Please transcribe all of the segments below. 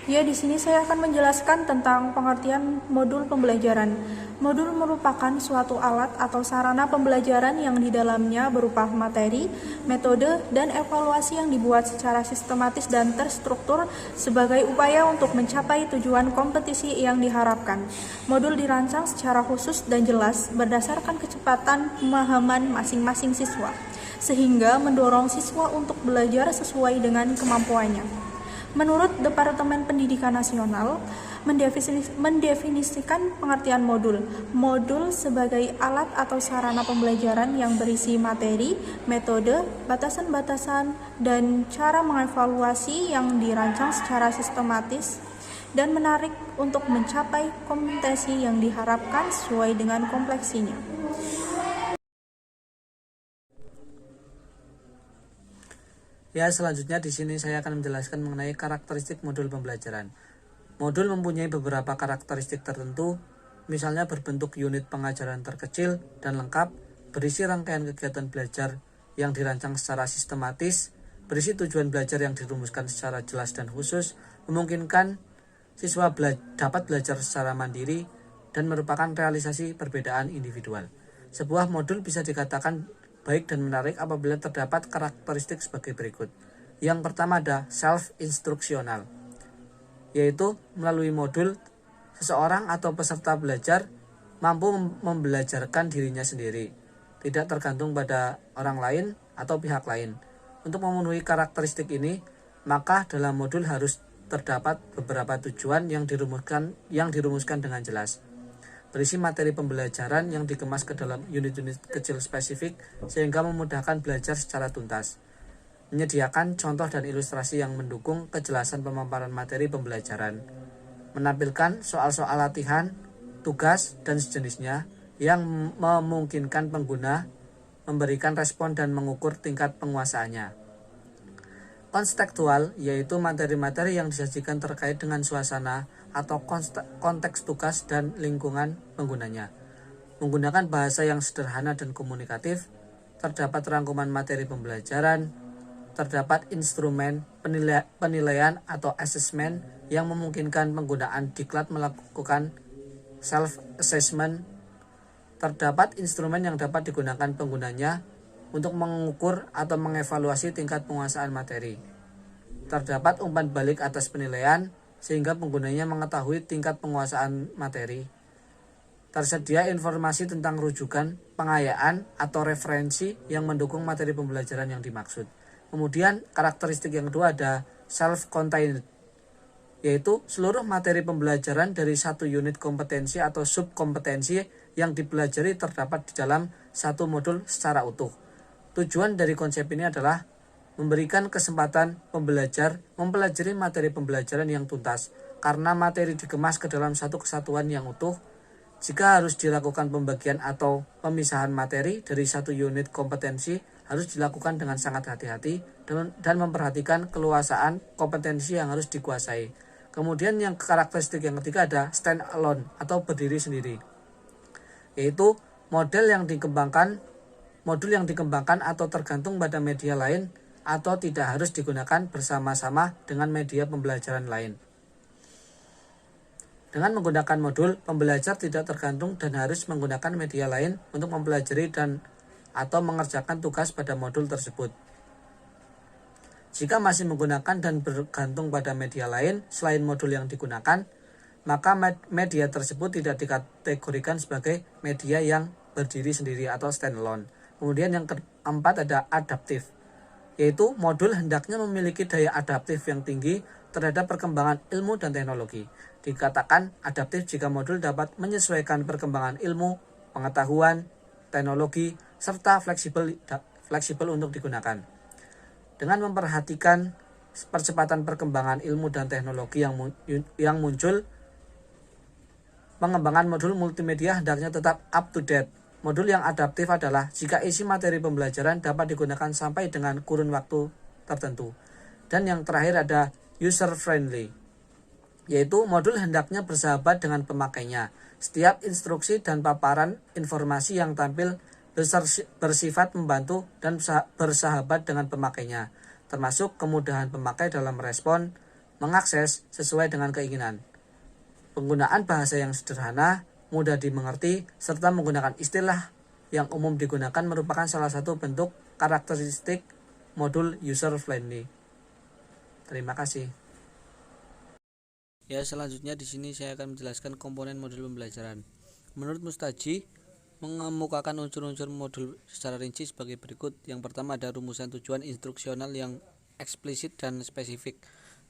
Ya, di sini saya akan menjelaskan tentang pengertian modul pembelajaran. Modul merupakan suatu alat atau sarana pembelajaran yang di dalamnya berupa materi, metode, dan evaluasi yang dibuat secara sistematis dan terstruktur sebagai upaya untuk mencapai tujuan kompetisi yang diharapkan. Modul dirancang secara khusus dan jelas berdasarkan kecepatan pemahaman masing-masing siswa, sehingga mendorong siswa untuk belajar sesuai dengan kemampuannya. Menurut Departemen Pendidikan Nasional, mendefinisikan pengertian modul. Modul sebagai alat atau sarana pembelajaran yang berisi materi, metode, batasan-batasan, dan cara mengevaluasi yang dirancang secara sistematis dan menarik untuk mencapai kompetensi yang diharapkan sesuai dengan kompleksinya. Ya, selanjutnya di sini saya akan menjelaskan mengenai karakteristik modul pembelajaran. Modul mempunyai beberapa karakteristik tertentu, misalnya berbentuk unit pengajaran terkecil dan lengkap, berisi rangkaian kegiatan belajar yang dirancang secara sistematis, berisi tujuan belajar yang dirumuskan secara jelas dan khusus, memungkinkan siswa dapat belajar secara mandiri, dan merupakan realisasi perbedaan individual. Sebuah modul bisa dikatakan baik dan menarik apabila terdapat karakteristik sebagai berikut. Yang pertama ada self-instruksional, yaitu melalui modul, seseorang atau peserta belajar mampu membelajarkan dirinya sendiri, tidak tergantung pada orang lain atau pihak lain. Untuk memenuhi karakteristik ini, maka dalam modul harus terdapat beberapa tujuan yang dirumuskan dengan jelas. Berisi materi pembelajaran yang dikemas ke dalam unit-unit kecil spesifik sehingga memudahkan belajar secara tuntas. Menyediakan contoh dan ilustrasi yang mendukung kejelasan pemaparan materi pembelajaran. Menampilkan soal-soal latihan, tugas, dan sejenisnya yang memungkinkan pengguna memberikan respon dan mengukur tingkat penguasaannya. Kontekstual, yaitu materi-materi yang disajikan terkait dengan suasana atau konteks tugas dan lingkungan penggunanya. Menggunakan bahasa yang sederhana dan komunikatif, terdapat rangkuman materi pembelajaran, terdapat instrumen penilaian atau assessment yang memungkinkan penggunaan diklat melakukan self-assessment, terdapat instrumen yang dapat digunakan penggunanya untuk mengukur atau mengevaluasi tingkat penguasaan materi. Terdapat umpan balik atas penilaian sehingga penggunanya mengetahui tingkat penguasaan materi. Tersedia informasi tentang rujukan, pengayaan, atau referensi yang mendukung materi pembelajaran yang dimaksud. Kemudian karakteristik yang kedua ada self-contained, yaitu seluruh materi pembelajaran dari satu unit kompetensi atau subkompetensi yang dipelajari terdapat di dalam satu modul secara utuh. Tujuan dari konsep ini adalah memberikan kesempatan pembelajar mempelajari materi pembelajaran yang tuntas, karena materi dikemas ke dalam satu kesatuan yang utuh. Jika harus dilakukan pembagian atau pemisahan materi dari satu unit kompetensi, harus dilakukan dengan sangat hati-hati dan memperhatikan keluasaan kompetensi yang harus dikuasai. Kemudian yang karakteristik yang ketiga ada stand alone atau berdiri sendiri, yaitu modul yang dikembangkan atau tergantung pada media lain atau tidak harus digunakan bersama-sama dengan media pembelajaran lain. Dengan menggunakan modul, pembelajar tidak tergantung dan harus menggunakan media lain untuk mempelajari atau mengerjakan tugas pada modul tersebut. Jika masih menggunakan dan bergantung pada media lain selain modul yang digunakan, maka media tersebut tidak dikategorikan sebagai media yang berdiri sendiri atau standalone. Kemudian yang keempat ada adaptif, yaitu modul hendaknya memiliki daya adaptif yang tinggi terhadap perkembangan ilmu dan teknologi. Dikatakan adaptif jika modul dapat menyesuaikan perkembangan ilmu, pengetahuan, teknologi, serta fleksibel untuk digunakan. Dengan memperhatikan percepatan perkembangan ilmu dan teknologi yang muncul, pengembangan modul multimedia hendaknya tetap up to date. Modul yang adaptif adalah jika isi materi pembelajaran dapat digunakan sampai dengan kurun waktu tertentu. Dan yang terakhir ada user-friendly, yaitu modul hendaknya bersahabat dengan pemakainya. Setiap instruksi dan paparan informasi yang tampil bersifat membantu dan bersahabat dengan pemakainya, termasuk kemudahan pemakai dalam merespon, mengakses sesuai dengan keinginan. Penggunaan bahasa yang sederhana, mudah dimengerti, serta menggunakan istilah yang umum digunakan merupakan salah satu bentuk karakteristik modul user-friendly. Terima kasih. Ya, selanjutnya di sini saya akan menjelaskan komponen modul pembelajaran. Menurut Mustaji, mengemukakan unsur-unsur modul secara rinci sebagai berikut. Yang pertama ada rumusan tujuan instruksional yang eksplisit dan spesifik.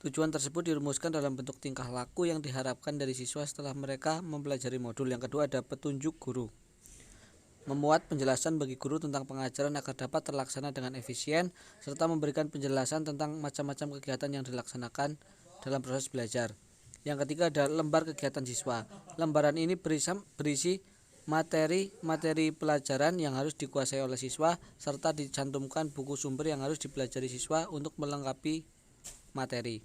Tujuan tersebut dirumuskan dalam bentuk tingkah laku yang diharapkan dari siswa setelah mereka mempelajari modul. Yang kedua ada petunjuk guru. Memuat penjelasan bagi guru tentang pengajaran agar dapat terlaksana dengan efisien, serta memberikan penjelasan tentang macam-macam kegiatan yang dilaksanakan dalam proses belajar. Yang ketiga ada lembar kegiatan siswa. Lembaran ini berisi materi pelajaran yang harus dikuasai oleh siswa, serta dicantumkan buku sumber yang harus dipelajari siswa untuk melengkapi materi.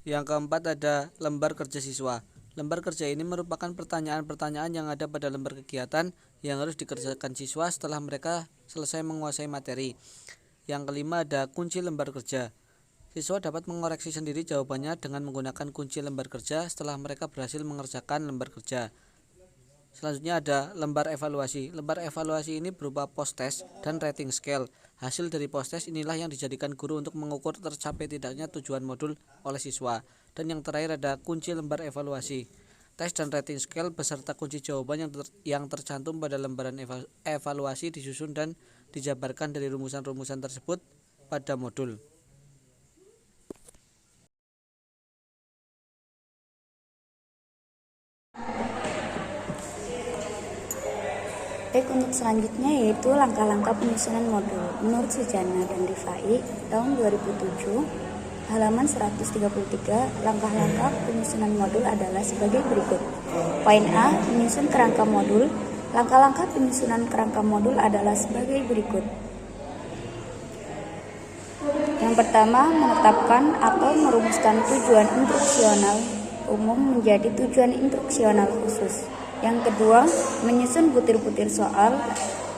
Yang keempat ada lembar kerja siswa. Lembar kerja ini merupakan pertanyaan-pertanyaan yang ada pada lembar kegiatan yang harus dikerjakan siswa setelah mereka selesai menguasai materi. Yang kelima ada kunci lembar kerja. Siswa dapat mengoreksi sendiri jawabannya dengan menggunakan kunci lembar kerja setelah mereka berhasil mengerjakan lembar kerja. Selanjutnya ada lembar evaluasi. Lembar evaluasi ini berupa post-test dan rating scale. Hasil dari post-test inilah yang dijadikan guru untuk mengukur tercapai tidaknya tujuan modul oleh siswa. Dan yang terakhir ada kunci lembar evaluasi. Tes dan rating scale beserta kunci jawaban yang tercantum pada lembaran evaluasi disusun dan dijabarkan dari rumusan-rumusan tersebut pada modul. Baik, untuk selanjutnya yaitu langkah-langkah penyusunan modul. Menurut Sujana dan Rifai, tahun 2007, halaman 133, langkah-langkah penyusunan modul adalah sebagai berikut. Poin A, menyusun kerangka modul. Langkah-langkah penyusunan kerangka modul adalah sebagai berikut. Yang pertama, menetapkan atau merumuskan tujuan instruksional umum menjadi tujuan instruksional khusus. Yang kedua, menyusun butir-butir soal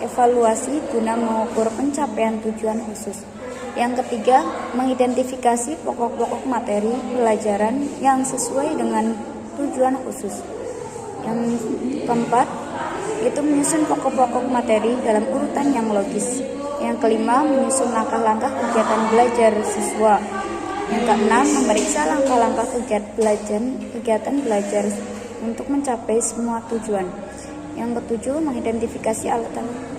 evaluasi guna mengukur pencapaian tujuan khusus. Yang ketiga, mengidentifikasi pokok-pokok materi pelajaran yang sesuai dengan tujuan khusus. Yang keempat, itu menyusun pokok-pokok materi dalam urutan yang logis. Yang kelima, menyusun langkah-langkah kegiatan belajar siswa. Yang keenam, memeriksa langkah-langkah kegiatan belajar untuk mencapai semua tujuan. Yang ketujuh, mengidentifikasi alat-alat.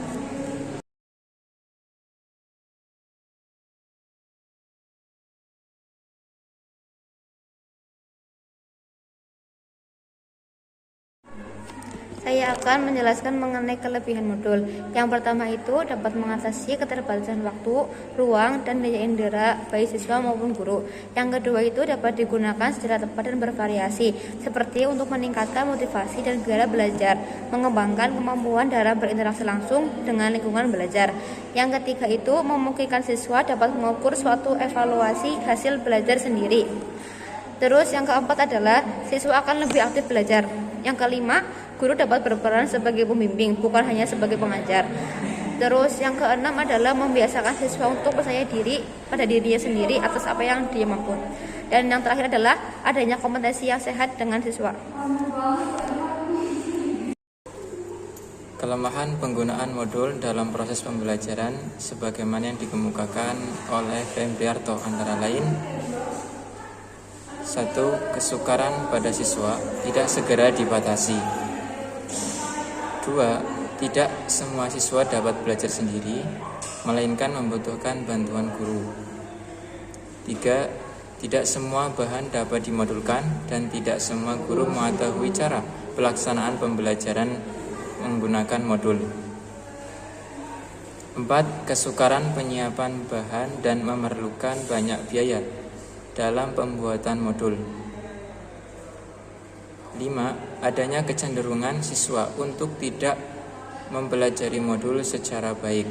Saya akan menjelaskan mengenai kelebihan modul. Yang pertama itu dapat mengatasi keterbatasan waktu, ruang, dan daya indera baik siswa maupun guru. Yang kedua itu dapat digunakan secara tepat dan bervariasi, seperti untuk meningkatkan motivasi dan gairah belajar, mengembangkan kemampuan dalam berinteraksi langsung dengan lingkungan belajar. Yang ketiga itu memungkinkan siswa dapat mengukur suatu evaluasi hasil belajar sendiri. Terus yang keempat adalah siswa akan lebih aktif belajar. Yang kelima, guru dapat berperan sebagai pembimbing, bukan hanya sebagai pengajar. Terus yang keenam adalah membiasakan siswa untuk percaya diri pada dirinya sendiri atas apa yang dia mampu. Dan yang terakhir adalah adanya komunikasi yang sehat dengan siswa. Kelemahan penggunaan modul dalam proses pembelajaran sebagaimana yang dikemukakan oleh Fembriarto antara lain: 1. Kesukaran pada siswa tidak segera dibatasi. 2. Tidak semua siswa dapat belajar sendiri, melainkan membutuhkan bantuan guru. 3. Tidak semua bahan dapat dimodulkan dan tidak semua guru mengetahui cara pelaksanaan pembelajaran menggunakan modul. 4. Kesukaran penyiapan bahan dan memerlukan banyak biaya dalam pembuatan modul. 5. Adanya kecenderungan siswa untuk tidak mempelajari modul secara baik.